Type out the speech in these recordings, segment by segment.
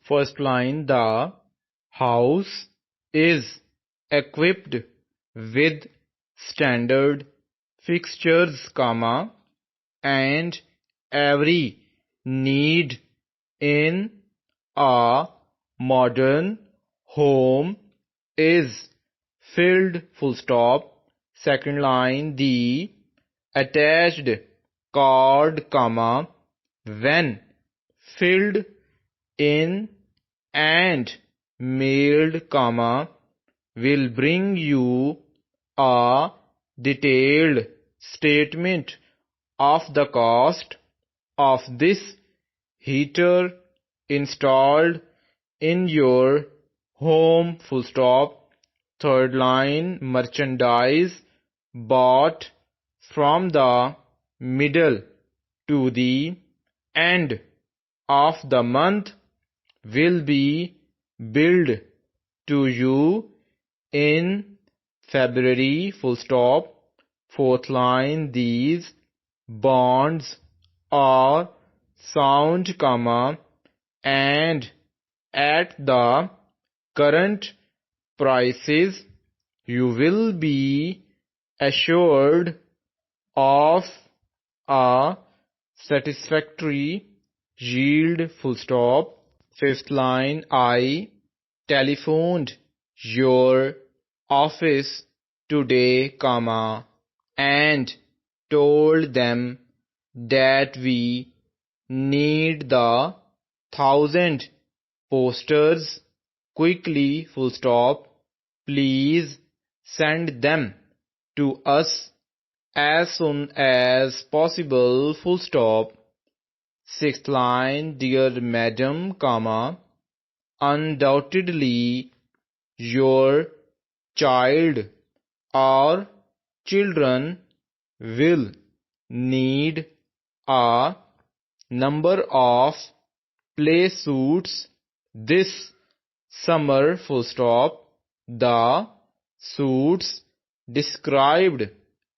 First line, the house is equipped with standard fixtures, comma, and every need in a modern home is filled, full stop. Second line, the attached card, comma, when filled in and mailed, comma, will bring you a detailed statement of the cost of this heater installed in your home, full stop. Third line, merchandise bought from the middle to the end of the month will be billed to you in February, full stop. Fourth line, these bonds are sound, comma, and at the current prices you will be assured of a satisfactory yield, full stop. Fifth line, I telephoned your office today, comma, and told them that we need the 1,000 posters quickly, full stop. Please send them to us as soon as possible, full stop. Sixth line, dear madam, comma, undoubtedly your child or children will need a number of play suits this summer, full stop. The suits described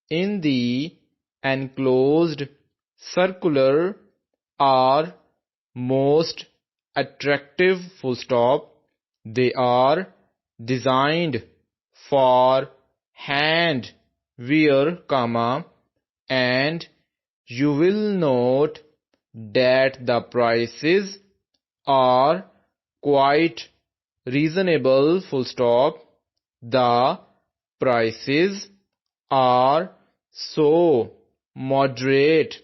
in the enclosed circular are most attractive, full stop. They are designed for hand wear, comma, and you will note that the prices are quite reasonable, full stop. The prices are so moderate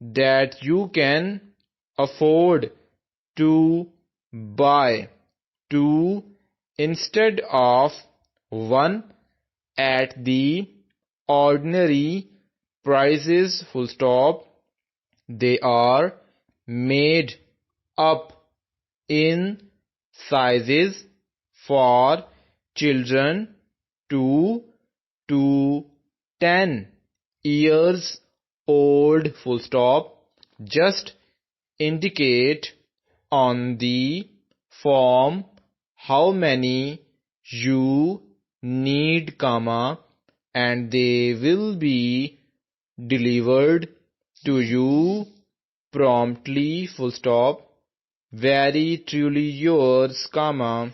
that you can afford to buy two instead of one at the ordinary prices, full stop. They are made up in sizes for children 2 to 10 years old, full stop. Just indicate on the form how many you need, comma, and they will be delivered to you promptly, full stop. Very truly yours, comma,